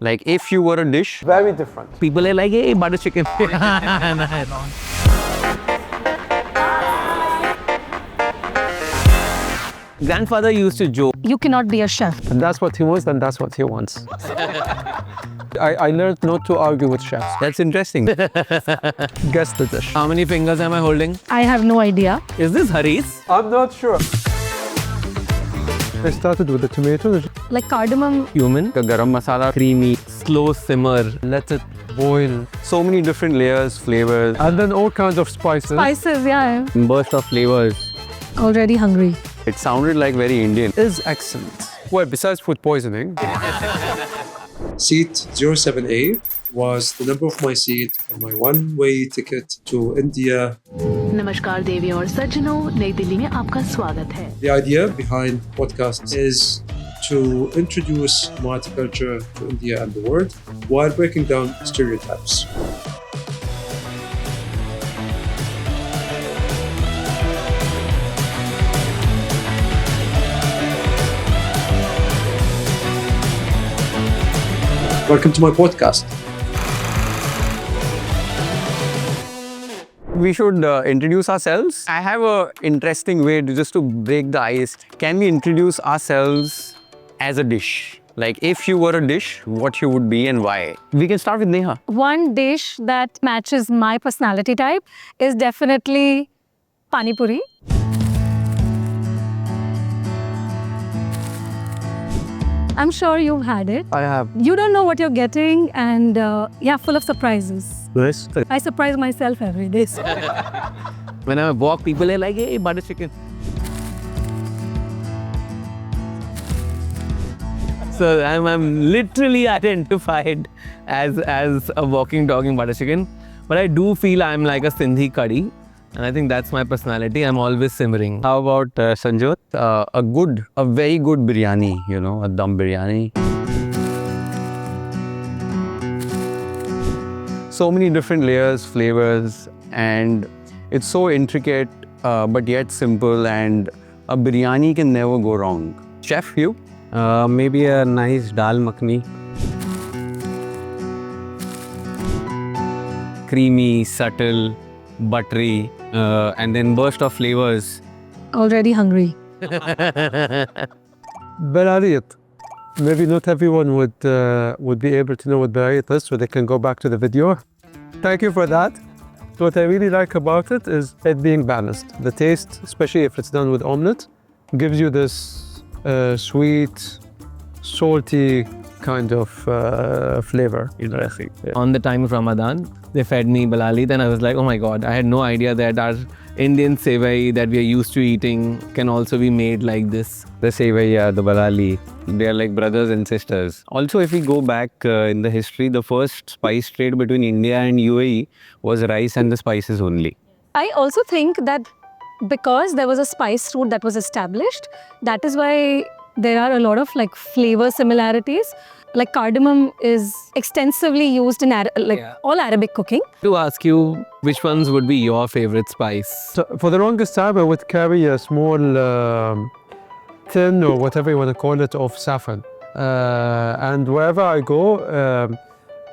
Like if you were a dish, Very different. people are like, hey, butter chicken. Grandfather used to joke. You cannot be a chef. And that's what he wants, and that's what he wants. I learned not to argue with chefs. That's interesting. Guess the dish. How many fingers am I holding? I have no idea. Is this Hari's? I'm not sure. I started with the tomato. Like cardamom. Cumin, the garam masala, creamy, slow simmer. Let it boil. So many different layers, flavors, And then all kinds of spices. Spices, yeah. burst of flavors. Already hungry. It sounded like very Indian. Is excellent. Well, besides food poisoning. Seat 07A was the number of my seat on my one-way ticket to India. नमस्कार देवी और सज्जनों, नई दिल्ली में आपका स्वागत है। The idea behind podcast is to introduce multiculture to India and the world while breaking down stereotypes. Welcome to my podcast. We should introduce ourselves. I have an interesting way just to break the ice. Can we introduce ourselves as a dish? Like if you were a dish, what you would be and why? We can start with Neha. One dish that matches my personality type is definitely pani puri. I'm sure you've had it. I have. You don't know what you're getting and full of surprises. Yes. I surprise myself every day. When I walk, people are like, hey, butter chicken. So I'm literally identified as a walking, talking butter chicken. But I do feel I'm like a Sindhi curry. And I think that's my personality. I'm always simmering. How about Sanjyot? A very good biryani, a dum biryani. So many different layers, flavors, and it's so intricate, but yet simple. And a biryani can never go wrong. Chef, you? Maybe a nice dal makhani. Creamy, subtle, buttery, and then burst of flavors. Already hungry. Belariyat. Maybe not everyone would be able to know what belariyat is, so they can go back to the video. Thank you for that. What I really like about it is it being balanced. The taste, especially if it's done with omelette, gives you this sweet, salty kind of flavor. Interesting. On the time of Ramadan, they fed me balali. Then I was like, oh my God, I had no idea that our Indian sevai that we are used to eating can also be made like this. The sevaiya, the balali, They are like brothers and sisters. Also, if we go back in the history, the first spice trade between India and UAE was rice and the spices only. I also think that because there was a spice route that was established, that is why there are a lot of like flavor similarities. Like cardamom is extensively used in all Arabic cooking. To ask you, which ones would be your favorite spice? So for the longest time, I would carry a small tin or whatever you want to call it of saffron. And wherever I go,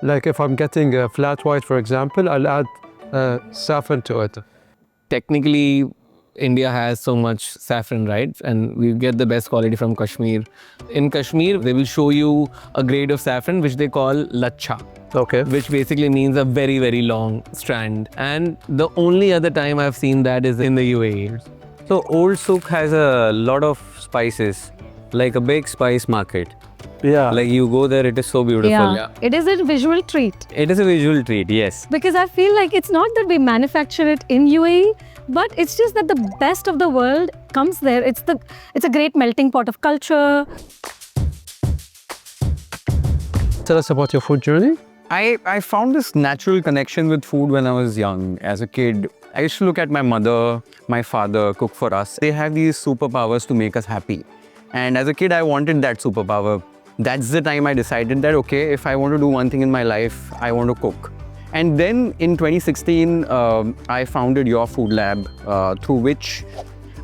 like if I'm getting a flat white, for example, I'll add saffron to it. Technically, India has so much saffron, right? And we get the best quality from Kashmir. In Kashmir, they will show you a grade of saffron which they call lacha. Okay. Which basically means a very, very long strand. And the only other time I've seen that is in the UAE. So Old Souk has a lot of spices, like a big spice market. Yeah. Like you go there, it is so beautiful. Yeah. It is a visual treat. It is a visual treat, yes. Because I feel like it's not that we manufacture it in UAE, but it's just that the best of the world comes there. It's a great melting pot of culture. Tell us about your food journey. I found this natural connection with food when I was young. As a kid, I used to look at my mother, my father cook for us. They have these superpowers to make us happy. And as a kid, I wanted that superpower. That's the time I decided that, okay, if I want to do one thing in my life, I want to cook. And then in 2016, I founded Your Food Lab, through which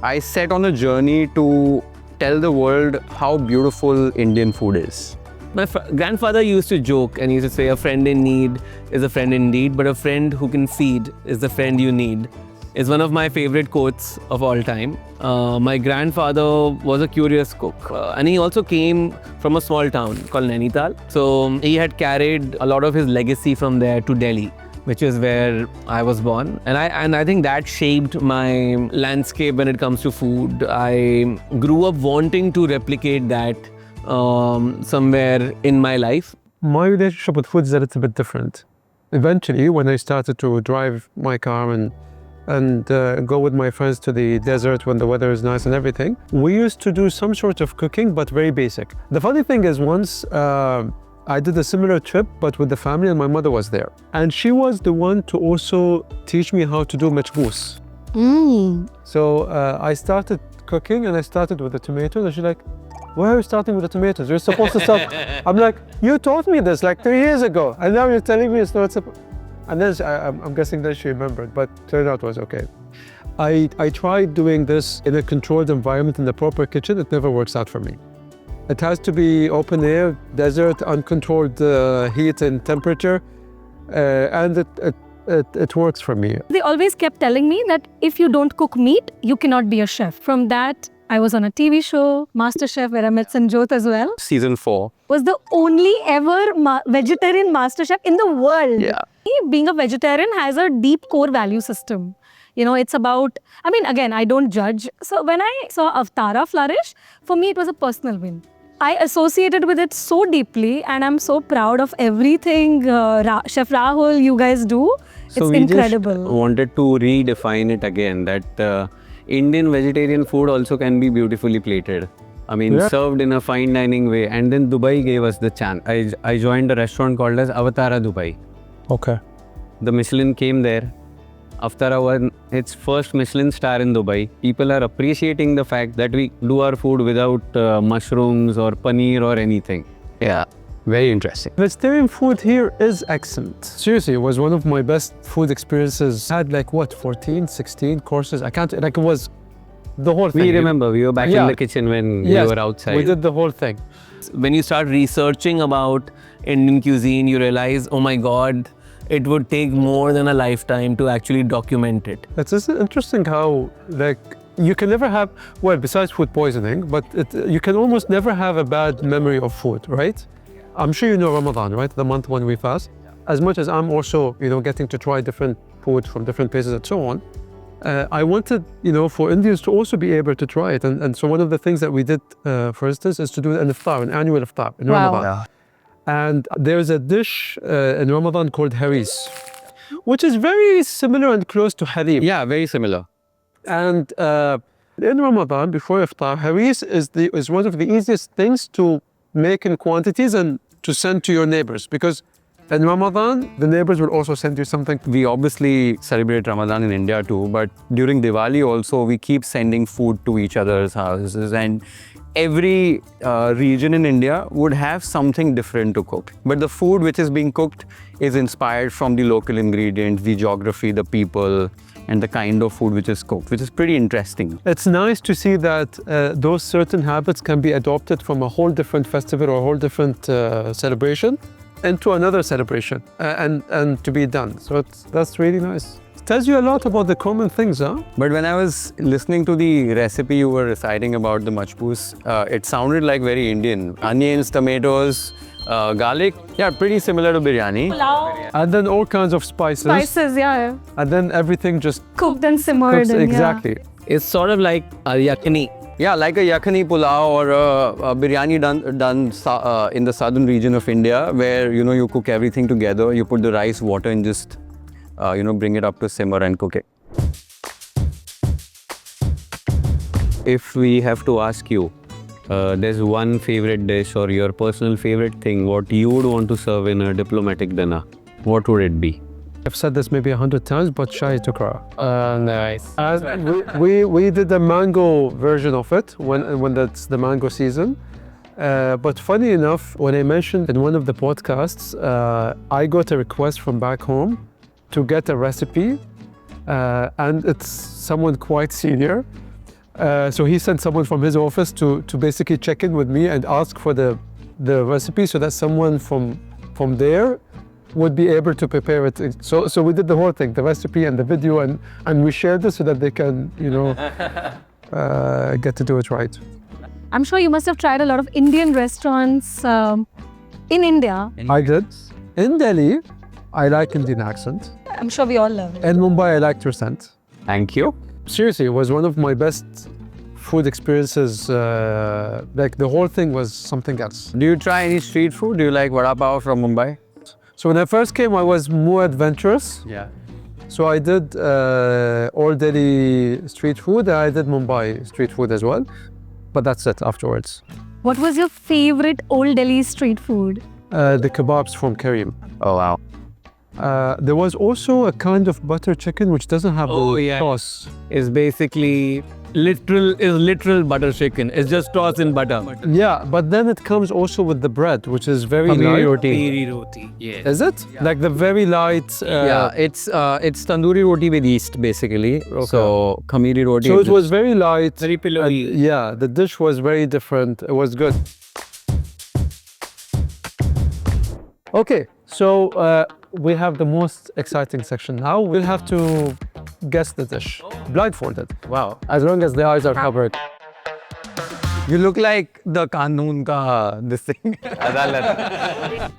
I set on a journey to tell the world how beautiful Indian food is. My grandfather used to joke and he used to say, a friend in need is a friend indeed, but a friend who can feed is the friend you need. It's one of my favorite quotes of all time. My grandfather was a curious cook and he also came from a small town called Nainital. So he had carried a lot of his legacy from there to Delhi, which is where I was born. And I think that shaped my landscape when it comes to food. I grew up wanting to replicate that somewhere in my life. My relationship with food is a little bit different. Eventually, when I started to drive my car and go with my friends to the desert when the weather is nice and everything, we used to do some sort of cooking, but very basic. The funny thing is, once I did a similar trip, but with the family, and my mother was there. And she was the one to also teach me how to do machbous. So I started cooking and I started with the tomatoes. And she's like, why are you starting with the tomatoes? You're supposed to start. I'm like, you taught me this like 3 years ago. And now you're telling me it's not supposed. And then I'm guessing that she remembered, but turned out it was okay. I tried doing this in a controlled environment in the proper kitchen. It never works out for me. It has to be open air, desert, uncontrolled heat and temperature, and it works for me. They always kept telling me that if you don't cook meat, you cannot be a chef. From that, I was on a TV show, MasterChef, where I met Sanjyot as well. Season 4. Was the only ever vegetarian MasterChef in the world. Yeah. Being a vegetarian has a deep core value system. You know, it's about, I mean, again, I don't judge. So when I saw Avtara flourish, for me, it was a personal win. I associated with it so deeply, and I'm so proud of everything Chef Rahul, you guys do. So it's we incredible. Just wanted to redefine it again, that Indian vegetarian food also can be beautifully plated. I mean, served in a fine dining way. And then Dubai gave us the chance. I joined a restaurant called as Avatara Dubai. Okay. The Michelin came there. Avatara won its first Michelin star in Dubai. People are appreciating the fact that we do our food without mushrooms or paneer or anything. Yeah. Very interesting. Vegetarian food here is excellent. Seriously, it was one of my best food experiences. I had like what, 14, 16 courses? I can't, like it was the whole thing. We remember, we were back in the kitchen when we were outside. We did the whole thing. When you start researching about Indian cuisine, you realize, oh my God, it would take more than a lifetime to actually document it. It's just interesting how, like, you can never have, well, besides food poisoning, but you can almost never have a bad memory of food, right? I'm sure you know Ramadan, right? The month when we fast. As much as I'm also, getting to try different food from different places and so on, I wanted, for Indians to also be able to try it. And so one of the things that we did, for instance, is to do an iftar, an annual iftar in Ramadan. Yeah. And there's a dish in Ramadan called haris, which is very similar and close to halim. Yeah, very similar. And in Ramadan, before iftar, haris is one of the easiest things to make in quantities and to send to your neighbors, because in Ramadan, the neighbors will also send you something. We obviously celebrate Ramadan in India too, but during Diwali also, we keep sending food to each other's houses, and every region in India would have something different to cook. But the food which is being cooked is inspired from the local ingredients, the geography, the people, and the kind of food which is cooked, which is pretty interesting. It's nice to see that those certain habits can be adopted from a whole different festival or a whole different celebration into another celebration and to be done. So that's really nice. It tells you a lot about the common things, huh? But when I was listening to the recipe you were reciting about the machbous, it sounded like very Indian. Onions, tomatoes, garlic, yeah, pretty similar to biryani. Pulao. And then all kinds of spices. Spices, yeah. And then everything just Cooked and simmered. cooks. Exactly. It's sort of like a yakhni. Yeah, like a yakhani pulao or a biryani done in the southern region of India, where you cook everything together. You put the rice, water, and just bring it up to simmer and cook it. If we have to ask you, there's one favorite dish or your personal favorite thing, what you would want to serve in a diplomatic dinner, what would it be? I've said this maybe 100 times, but shahi tukra. Nice. We did the mango version of it when that's the mango season. But funny enough, when I mentioned in one of the podcasts, I got a request from back home to get a recipe, and it's someone quite senior. So he sent someone from his office to basically check in with me and ask for the the recipe so that someone from there would be able to prepare it. So we did the whole thing, the recipe and the video, and we shared it so that they can, get to do it right. I'm sure you must have tried a lot of Indian restaurants in India. I did. In Delhi, I like Indian accent. I'm sure we all love it. In Mumbai, I like transcends. Thank you. Seriously, it was one of my best food experiences. Like the whole thing was something else. Do you try any street food? Do you like vada pav from Mumbai? So when I first came, I was more adventurous. Yeah. So I did all Delhi street food, and I did Mumbai street food as well. But that's it afterwards. What was your favorite Old Delhi street food? The kebabs from Karim. Oh wow. There was also a kind of butter chicken which doesn't have Oh, the yeah. sauce. It's basically literal butter chicken. It's just tossed in butter. Yeah, but then it comes also with the bread, which is very Tandoori light. roti. Tandoori roti. Yes. Is it? Like the very light. Yeah, it's tandoori roti with yeast basically. So khamiri roti. So it was very light. Very pillowy. and yeah, the dish was very different. It was good. Okay, so we have the most exciting section now. We'll have to guess the dish, blindfolded. Wow. As long as the eyes are covered. You look like the Kanun ka this thing. Adalat.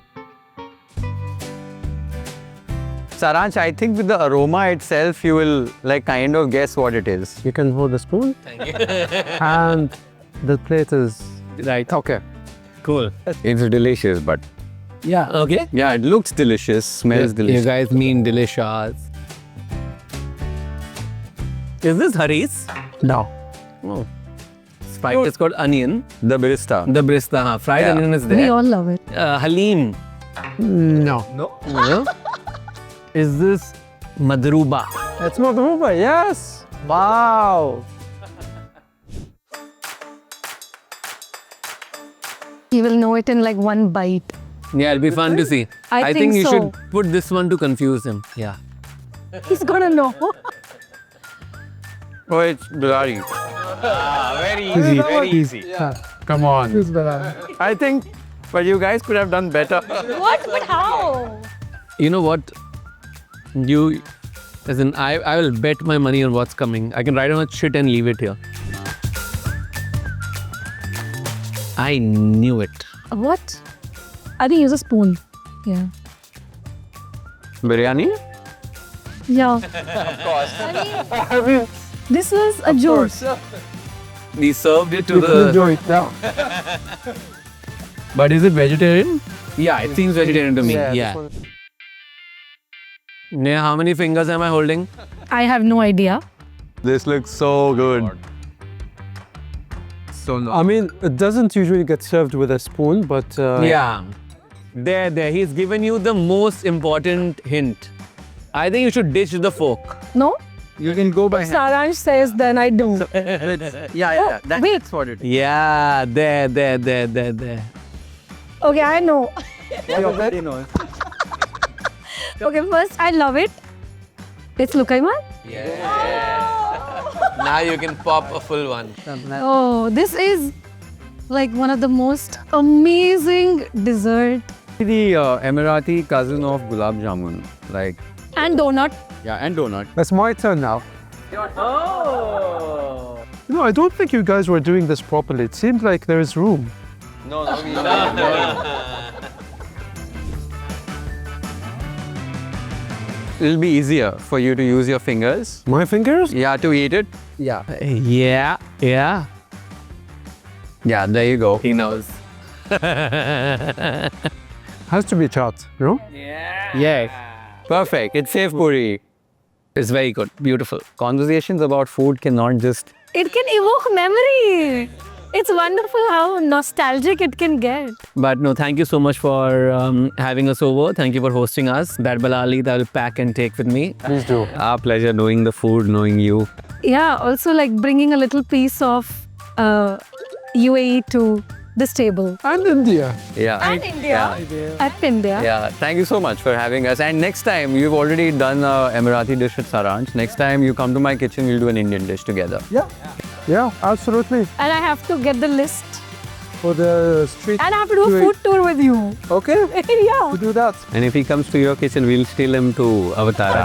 Saransh, I think with the aroma itself, you will like kind of guess what it is. You can hold the spoon. Thank you. And the plate is Right. okay. Cool. It's delicious, but Yeah. Okay. yeah, it looks delicious, smells You delicious. guys mean delicious. Is this Haris? No. Oh. Fried is called onion. The barista. The brista. Fried Yeah. onion is We there. all love it. Halim. No. No. Is this madruba? It's madruba, yes. Wow. You will know it in like one bite. Yeah, it'll be fun to see. I think think you so. should put this one to confuse him. Yeah. He's gonna know. Oh, it's Bilari. Very easy, very easy. Come on. I think, but you guys could have done better. What? But how? You know what? I will bet my money on what's coming. I can write on a shit and leave it here. I knew it. What? I think use a spoon. Yeah. Biryani? Yeah. I mean, this was a joke. We served it to You can enjoy it now. But is it vegetarian? Yeah, it seems vegetarian to me. Yeah. Neha, how many fingers am I holding? I have no idea. This looks so good. So I mean, it doesn't usually get served with a spoon, but Yeah. There. He's given you the most important hint. I think you should dish the fork. No? you can go by hand. Saransh says, then I do. Yeah. That's what it is. Yeah, there. Okay, I know. You already know. Okay, first, I love it. It's Lukaiman. Now you can pop a full one. Oh, this is like one of the most amazing dessert. The Emirati cousin of gulab jamun, like And donut. and donut. it's my turn now. Oh. You know, I don't think you guys were doing this properly. It seemed like there is room. No. It'll be easier for you to use your fingers. My fingers? Yeah, to eat it. Yeah. Yeah. Yeah, there you go. He knows. Has to be chopped, you know? Yes. Perfect. It's safe puri. It's very good. Beautiful. Conversations about food cannot just. It can evoke memory. It's wonderful how nostalgic it can get. But no, thank you so much for having us over. Thank you for hosting us. That balali that I'll pack and take with me. Please do. Our pleasure knowing the food, knowing you. Yeah, also like bringing a little piece of UAE to this table. And India. Yeah. And India. At India. Yeah. Thank you so much for having us. And next time, you've already done a Emirati dish with Saransh. Next time you come to my kitchen, we'll do an Indian dish together. Yeah, absolutely. And I have to get the list for the street. And I have to do a to- food tour with you. Okay, Yeah. we do that. And if he comes to your kitchen, we'll steal him to Avatar.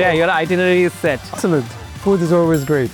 There, your itinerary is set. Excellent. Food is always great.